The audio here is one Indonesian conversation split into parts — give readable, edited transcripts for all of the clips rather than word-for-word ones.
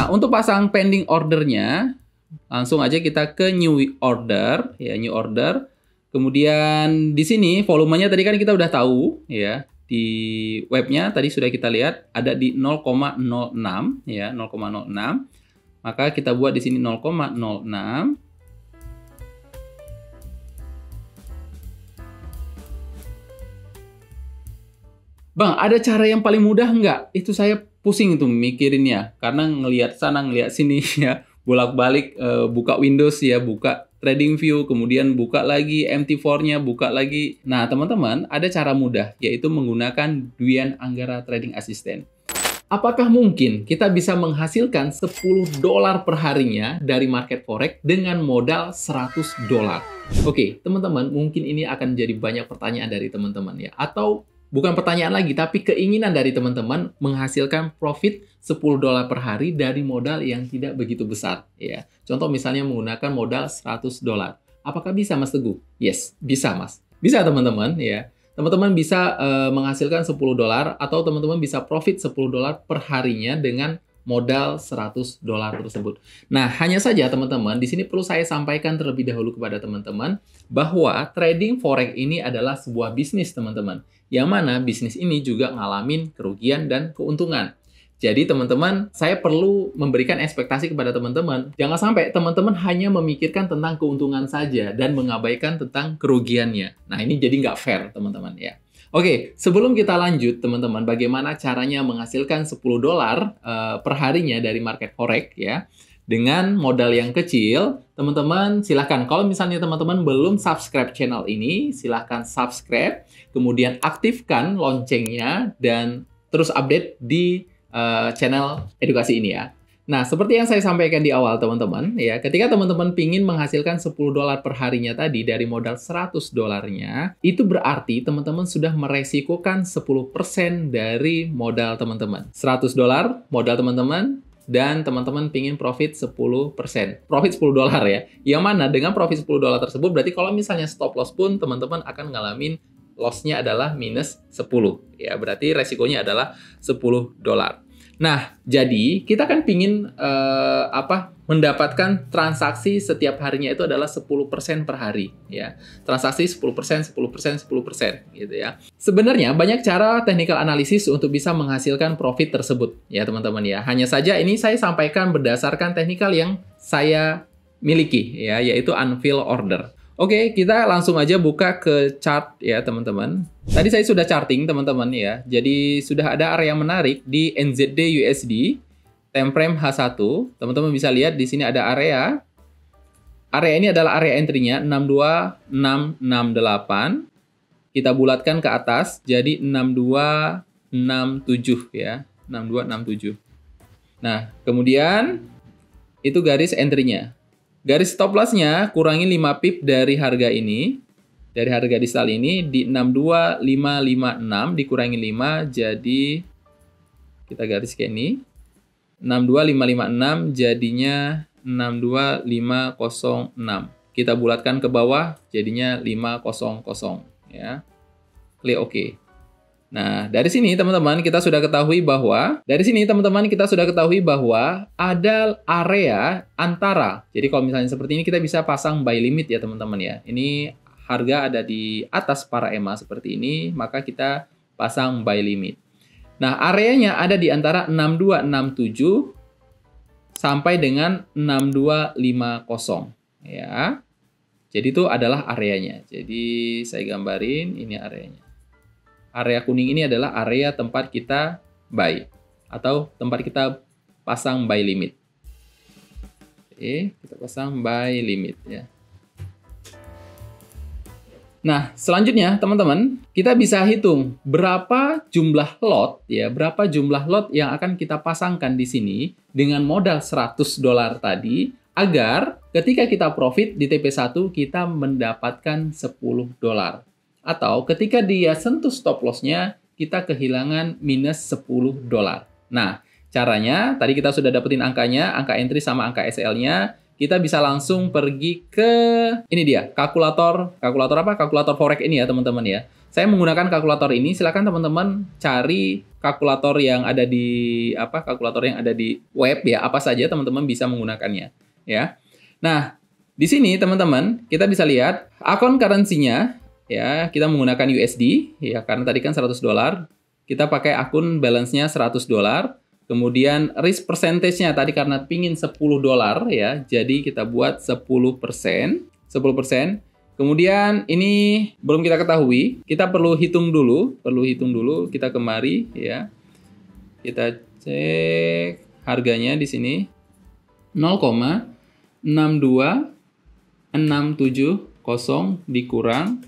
Nah, untuk pasang pending ordernya, langsung aja kita ke new order, ya, new order. Kemudian di sini volumenya tadi kan kita udah tahu, ya. Di webnya tadi sudah kita lihat ada di 0,06, ya, 0,06. Maka kita buat di sini 0,06. Bang, ada cara yang paling mudah nggak? Itu saya pusing itu mikirinnya. Karena ngelihat sana, ngelihat sini ya. Bolak-balik buka Windows ya, buka TradingView, kemudian buka lagi MT4-nya, buka lagi. Nah, teman-teman, ada cara mudah, yaitu menggunakan Dwian Anggara Trading Assistant. Apakah mungkin kita bisa menghasilkan $10 per harinya dari market forex dengan modal $100? Oke, teman-teman, mungkin ini akan jadi banyak pertanyaan dari teman-teman ya. Atau bukan pertanyaan lagi, tapi keinginan dari teman-teman menghasilkan profit $10 per hari dari modal yang tidak begitu besar. Ya. Contoh misalnya menggunakan modal $100. Apakah bisa, Mas Teguh? Yes, bisa, Mas. Bisa, teman-teman. Ya. Teman-teman bisa menghasilkan $10 atau teman-teman bisa profit $10 per harinya dengan modal $100 tersebut. Nah, hanya saja teman-teman, di sini perlu saya sampaikan terlebih dahulu kepada teman-teman bahwa trading forex ini adalah sebuah bisnis, teman-teman. Yang mana bisnis ini juga ngalamin kerugian dan keuntungan. Jadi teman-teman, saya perlu memberikan ekspektasi kepada teman-teman. Jangan sampai teman-teman hanya memikirkan tentang keuntungan saja dan mengabaikan tentang kerugiannya. Nah, ini jadi nggak fair, teman-teman ya. Oke, sebelum kita lanjut, teman-teman, bagaimana caranya menghasilkan $10 per harinya dari market forex ya. Dengan modal yang kecil, teman-teman silahkan. Kalau misalnya teman-teman belum subscribe channel ini, silahkan subscribe. Kemudian aktifkan loncengnya dan terus update di channel edukasi ini ya. Nah, seperti yang saya sampaikan di awal teman-teman, ya, ketika teman-teman pingin menghasilkan $10 per harinya tadi dari modal $100-nya, itu berarti teman-teman sudah meresikokan 10% dari modal teman-teman. $100 modal teman-teman, dan teman-teman pingin profit 10%. Profit $10 ya. Yang mana dengan profit $10 tersebut, berarti kalau misalnya stop loss pun teman-teman akan ngalamin loss-nya adalah minus 10. Ya, berarti resikonya adalah $10. Nah, jadi kita kan pingin mendapatkan transaksi setiap harinya itu adalah 10% per hari. Ya. Transaksi 10%, 10%, 10% gitu ya. Sebenarnya banyak cara technical analysis untuk bisa menghasilkan profit tersebut. Ya, teman-teman ya. Hanya saja ini saya sampaikan berdasarkan technical yang saya miliki, ya, yaitu unfill order. Oke, kita langsung aja buka ke chart ya, teman-teman. Tadi saya sudah charting, teman-teman ya. Jadi sudah ada area menarik di NZD USD, time frame H1. Teman-teman bisa lihat di sini ada area. Area ini adalah area entry-nya 62668. Kita bulatkan ke atas jadi 6267 ya, 6267. Nah, kemudian itu garis entry-nya. Garis stop loss-nya kurangin 5 pip dari harga ini. Dari harga distal ini di 62556 dikurangi 5 jadi kita garis kayak ini. 62556 jadinya 62506. Kita bulatkan ke bawah jadinya 500 ya. Klik OK. Nah, dari sini teman-teman kita sudah ketahui bahwa ada area antara. Jadi kalau misalnya seperti ini kita bisa pasang buy limit ya teman-teman ya. Ini harga ada di atas para EMA seperti ini, maka kita pasang buy limit. Nah, areanya ada di antara 6267 sampai dengan 6250 ya. Jadi itu adalah areanya. Jadi saya gambarin ini areanya. Area kuning ini adalah area tempat kita buy atau tempat kita pasang buy limit. Oke, kita pasang buy limit ya. Nah, selanjutnya teman-teman, kita bisa hitung berapa jumlah lot ya, berapa jumlah lot yang akan kita pasangkan di sini dengan modal $100 tadi agar ketika kita profit di TP1 kita mendapatkan $10. Atau ketika dia sentuh stop loss-nya, kita kehilangan minus $10. Nah, caranya, tadi kita sudah dapetin angkanya, angka entry sama angka SL-nya, kita bisa langsung pergi ke, ini dia, kalkulator apa? Kalkulator forex ini ya, teman-teman ya. saya menggunakan kalkulator ini. Silakan teman-teman cari kalkulator yang ada di web ya, apa saja teman-teman bisa menggunakannya ya. Nah, di sini teman-teman kita bisa lihat akun currency-nya ya, kita menggunakan USD ya karena tadi kan $100. Kita pakai akun balance-nya $100. Kemudian risk percentage-nya tadi karena pingin $10 ya, jadi kita buat 10%. Kemudian ini belum kita ketahui, kita perlu hitung dulu, kita kemari ya. Kita cek harganya di sini 0,62670 dikurang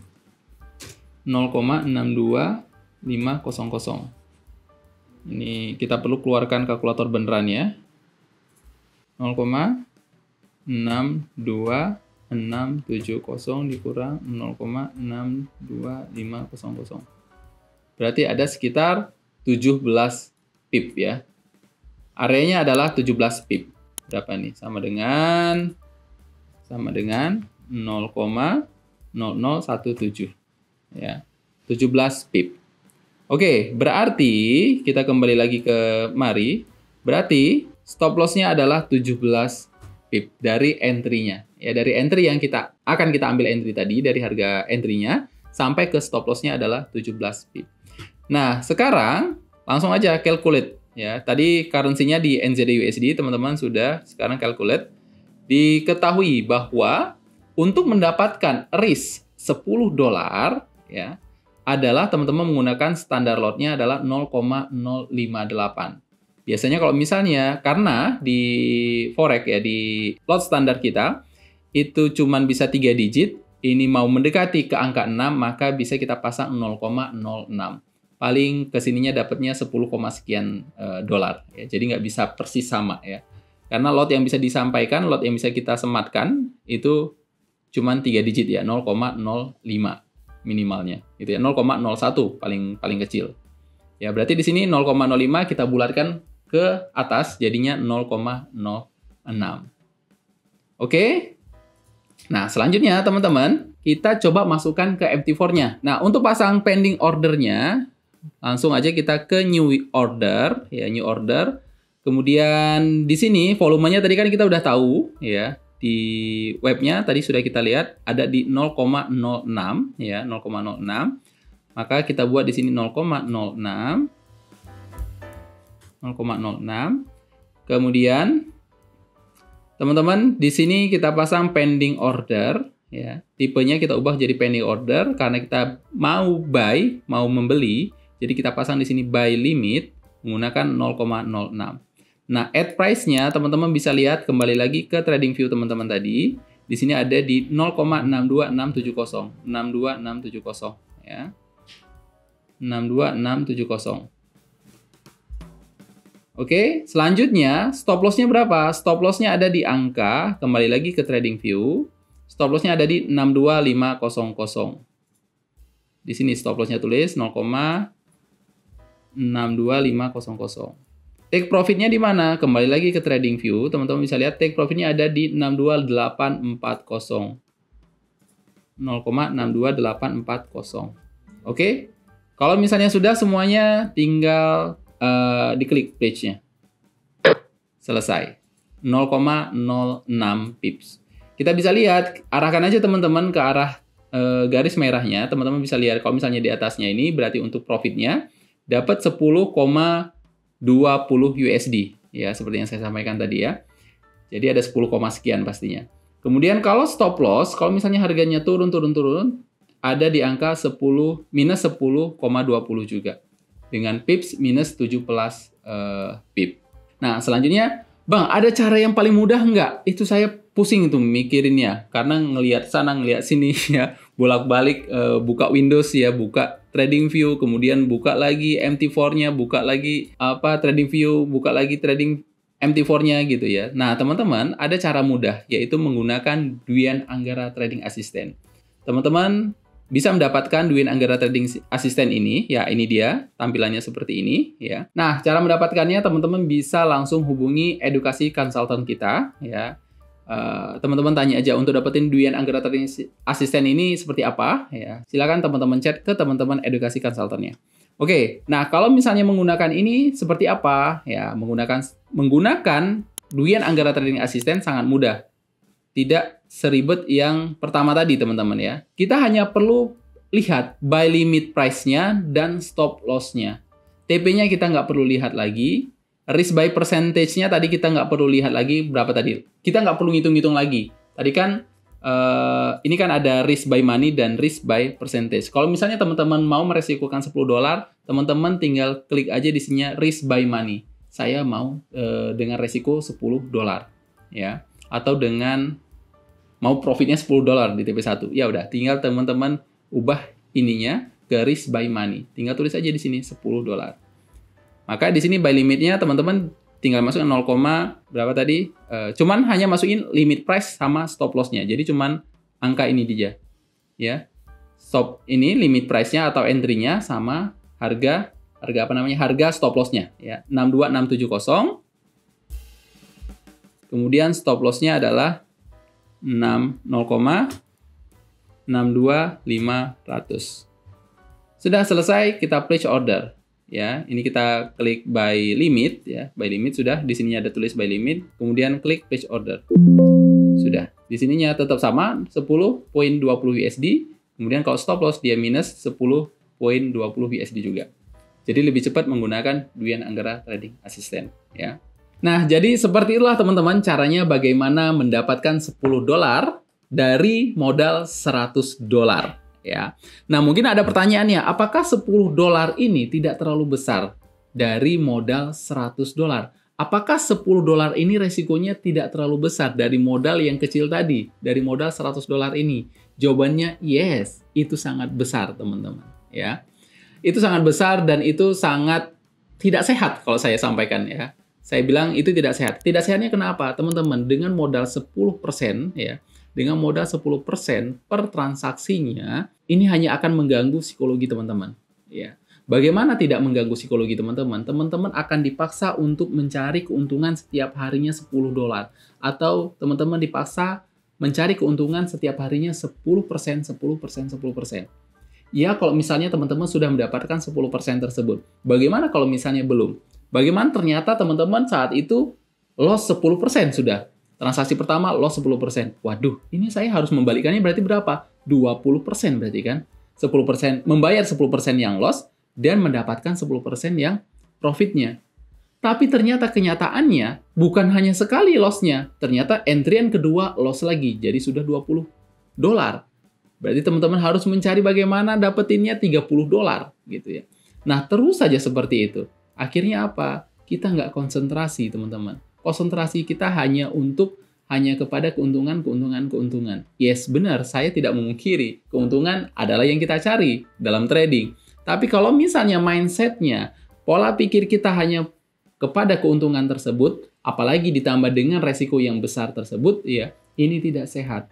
0,62500. Ini kita perlu keluarkan kalkulator beneran ya. 0,62670 dikurang 0,62500. Berarti ada sekitar 17 pip ya. Areanya adalah 17 pip. Berapa nih? Sama dengan 0,0017 ya. 17 pip. Oke, berarti kita kembali lagi ke mari. Berarti stop loss-nya adalah 17 pip dari entry-nya. Ya, dari entry yang kita ambil entry tadi dari harga entry-nya sampai ke stop loss-nya adalah 17 pip. Nah, sekarang langsung aja calculate ya. Tadi currency-nya di NZD/USD, teman-teman sudah sekarang calculate. Diketahui bahwa untuk mendapatkan risk $10 ya, adalah teman-teman menggunakan standar lot-nya adalah 0,058. Biasanya kalau misalnya, karena di forex ya, di lot standar kita, itu cuman bisa 3 digit, ini mau mendekati ke angka 6, maka bisa kita pasang 0,06. Paling kesininya dapatnya 10, sekian dolar. Ya. Jadi nggak bisa persis sama ya. Karena lot yang bisa disampaikan, lot yang bisa kita sematkan, itu cuman 3 digit ya, 0,05. Minimalnya gitu ya, 0,01 paling kecil ya. Berarti di sini 0,05 kita bulatkan ke atas jadinya 0,06. Oke, nah selanjutnya teman-teman kita coba masukkan ke MT4-nya. Nah, untuk pasang pending ordernya langsung aja kita ke new order ya, new order. Kemudian di sini volumenya tadi kan kita udah tahu ya. Di webnya tadi sudah kita lihat ada di 0,06 ya, 0,06. Maka kita buat di sini 0,06. Kemudian teman-teman di sini kita pasang pending order ya. Tipenya kita ubah jadi pending order karena kita mau buy, mau membeli. Jadi kita pasang di sini buy limit menggunakan 0,06. Nah, add price-nya teman-teman bisa lihat kembali lagi ke trading view teman-teman tadi. Di sini ada di 0,62670. 62670 ya. 62670. Oke, selanjutnya stop loss-nya berapa? Stop loss-nya ada di angka, kembali lagi ke trading view. Stop loss-nya ada di 62500. Di sini stop loss-nya tulis 0,62500. Take profit-nya di mana? Kembali lagi ke trading view, teman-teman bisa lihat take profit-nya ada di 62840. 0,62840. Oke. Kalau misalnya sudah semuanya tinggal diklik page-nya. Selesai. 0,06 pips. Kita bisa lihat, arahkan aja teman-teman ke arah garis merahnya. Teman-teman bisa lihat kalau misalnya di atasnya ini berarti untuk profitnya dapat 10,20 USD ya, seperti yang saya sampaikan tadi ya. Jadi ada 10, sekian pastinya. Kemudian kalau stop loss, kalau misalnya harganya turun ada di angka 10 minus 10,20 juga. Dengan pips minus 17 pip. Nah, selanjutnya, Bang, ada cara yang paling mudah nggak? Itu saya pusing itu mikirinnya karena ngelihat sana ngelihat sini ya, bolak-balik buka Windows ya, buka trading view, kemudian buka lagi MT4-nya, buka lagi trading view, buka lagi trading MT4-nya gitu ya. Nah, teman-teman, ada cara mudah yaitu menggunakan Dwian Anggara Trading Assistant. Teman-teman bisa mendapatkan Dwian Anggara Trading Assistant ini, ya ini dia tampilannya seperti ini ya. Nah, cara mendapatkannya teman-teman bisa langsung hubungi edukasi konsultan kita ya. teman-teman tanya aja untuk dapetin Dwian Anggara Trading Assistant ini seperti apa ya. Silakan teman-teman chat ke teman-teman edukasi konsultannya. Oke, nah kalau misalnya menggunakan ini seperti apa ya? Menggunakan Dwian Anggara Trading Assistant sangat mudah. Tidak seribet yang pertama tadi teman-teman ya. Kita hanya perlu lihat buy limit price-nya dan stop loss-nya. TP-nya kita nggak perlu lihat lagi. Risk by percentage-nya tadi kita nggak perlu lihat lagi berapa tadi. Kita nggak perlu ngitung-ngitung lagi. Tadi kan ini kan ada risk by money dan risk by percentage. Kalau misalnya teman-teman mau meresikukan $10, teman-teman tinggal klik aja di sini risk by money. Saya mau dengan resiko $10 ya. Atau dengan mau profitnya $10 di TP1. Ya udah, tinggal teman-teman ubah ininya ke risk by money. Tinggal tulis aja di sini $10. Maka di sini buy limitnya teman-teman tinggal masukin 0, berapa tadi? Cuman hanya masukin limit price sama stop loss-nya. Jadi cuman angka ini dia. Ya. Stop ini limit price-nya atau entry-nya sama harga apa namanya? Harga stop loss-nya ya. 62670. Kemudian stop loss-nya adalah 0,62500. Sudah selesai, kita place order. Ya, ini kita klik buy limit ya. Buy limit sudah, di sininya ada tulis buy limit, kemudian klik place order. Sudah. Di sininya tetap sama 10.20 USD. Kemudian kalau stop loss dia minus 10.20 USD juga. Jadi lebih cepat menggunakan Dwian Anggara Trading Assistant ya. Nah, jadi seperti itulah teman-teman caranya bagaimana mendapatkan $10 dari modal $100. Ya. Nah, mungkin ada pertanyaannya, apakah $10 ini tidak terlalu besar dari modal $100? Apakah $10 ini resikonya tidak terlalu besar dari modal yang kecil tadi, dari modal $100 ini? Jawabannya yes, itu sangat besar, teman-teman, ya. Itu sangat besar dan itu sangat tidak sehat kalau saya sampaikan ya. Saya bilang itu tidak sehat. Tidak sehatnya kenapa? Teman-teman, dengan modal 10% ya, dengan modal 10% per transaksinya, ini hanya akan mengganggu psikologi teman-teman. Ya. Bagaimana tidak mengganggu psikologi teman-teman? Teman-teman akan dipaksa untuk mencari keuntungan setiap harinya $10. Atau teman-teman dipaksa mencari keuntungan setiap harinya 10%, 10%, 10%. Ya, kalau misalnya teman-teman sudah mendapatkan 10% tersebut. Bagaimana kalau misalnya belum? Bagaimana ternyata teman-teman saat itu loss 10% sudah? Transaksi pertama loss 10%. Waduh, ini saya harus membalikannya berarti berapa? 20% berarti kan? 10%, membayar 10% yang loss dan mendapatkan 10% yang profitnya. Tapi ternyata kenyataannya bukan hanya sekali loss-nya. Ternyata entryan kedua loss lagi, jadi sudah $20. Berarti teman-teman harus mencari bagaimana dapetinnya $30 gitu ya. Nah, terus saja seperti itu. Akhirnya apa? Kita nggak konsentrasi, teman-teman. Konsentrasi kita hanya kepada keuntungan. Yes, benar, saya tidak memungkiri. Keuntungan adalah yang kita cari dalam trading. Tapi kalau misalnya mindset-nya, pola pikir kita hanya kepada keuntungan tersebut, apalagi ditambah dengan resiko yang besar tersebut, ya, ini tidak sehat.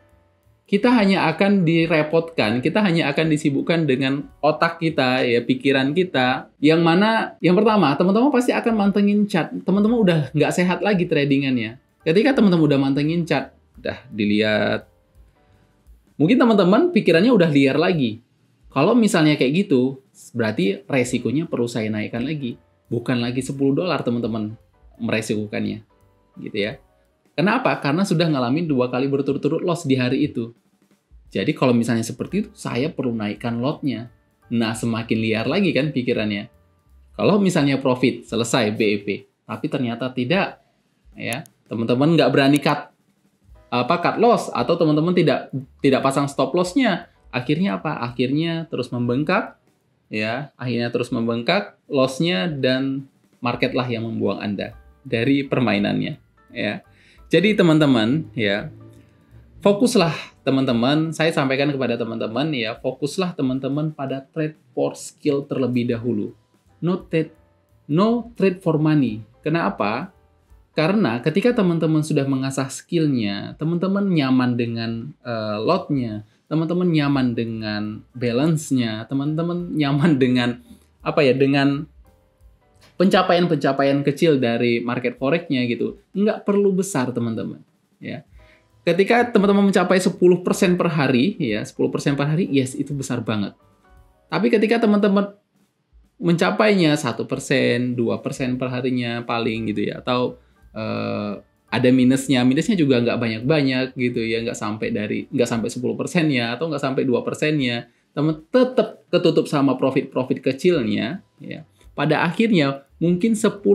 Kita hanya akan direpotkan, kita hanya akan disibukkan dengan otak kita, ya, pikiran kita. Yang mana, yang pertama, teman-teman pasti akan mantengin chart. Teman-teman udah nggak sehat lagi tradingannya. Ketika teman-teman udah mantengin chart, udah dilihat. Mungkin teman-teman pikirannya udah liar lagi. Kalau misalnya kayak gitu, berarti resikonya perlu saya naikkan lagi. Bukan lagi $10 teman-teman meresikokannya. Gitu ya. Kenapa? Karena sudah ngalamin 2 kali berturut-turut loss di hari itu. Jadi kalau misalnya seperti itu, saya perlu naikkan lotnya. Nah, semakin liar lagi kan pikirannya. Kalau misalnya profit, selesai BEP. Tapi ternyata tidak. Ya, teman-teman nggak berani cut loss. Atau teman-teman tidak pasang stop loss-nya. Akhirnya apa? Akhirnya terus membengkak. Ya, akhirnya terus membengkak loss-nya dan marketlah yang membuang Anda dari permainannya. Ya. Jadi teman-teman, ya, fokuslah teman-teman, saya sampaikan kepada teman-teman ya, fokuslah teman-teman pada trade for skill terlebih dahulu. No trade for money. Kenapa? Karena ketika teman-teman sudah mengasah skillnya, teman-teman nyaman dengan lotnya, teman-teman nyaman dengan balance-nya, teman-teman nyaman dengan dengan pencapaian-pencapaian kecil dari market forex-nya gitu. Nggak perlu besar, teman-teman. Ya. ketika teman-teman mencapai 10% per hari, ya 10% per hari, yes itu besar banget. Tapi ketika teman-teman mencapainya 1%, 2% per harinya paling gitu ya, atau ada minusnya juga nggak banyak-banyak gitu ya, nggak sampai 10%-nya atau nggak sampai 2%-nya, teman tetap ketutup sama profit kecilnya, ya. Pada akhirnya mungkin 10%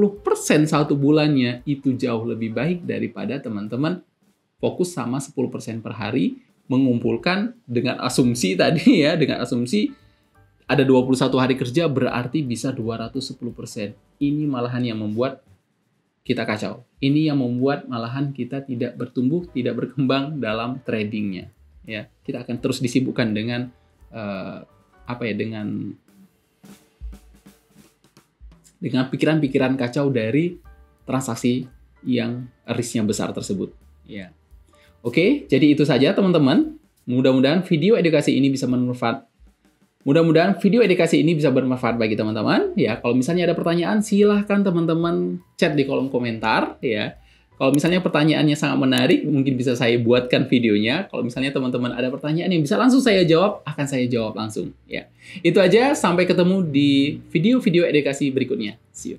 satu bulannya itu jauh lebih baik daripada teman-teman fokus sama 10% per hari, mengumpulkan dengan asumsi tadi ya, dengan asumsi ada 21 hari kerja berarti bisa 210%. Ini malahan yang membuat kita kacau. Ini yang membuat malahan kita tidak bertumbuh, tidak berkembang dalam tradingnya. Ya, kita akan terus disibukkan dengan dengan pikiran-pikiran kacau dari transaksi yang risknya besar tersebut. Ya, oke. Jadi itu saja teman-teman. Mudah-mudahan video edukasi ini bisa bermanfaat. Mudah-mudahan video edukasi ini bisa bermanfaat bagi teman-teman. Ya, kalau misalnya ada pertanyaan, silahkan teman-teman chat di kolom komentar. Ya, kalau misalnya pertanyaannya sangat menarik, mungkin bisa saya buatkan videonya. Kalau misalnya teman-teman ada pertanyaan yang bisa langsung saya jawab, akan saya jawab langsung. Ya, itu aja. Sampai ketemu di video-video edukasi berikutnya. See you.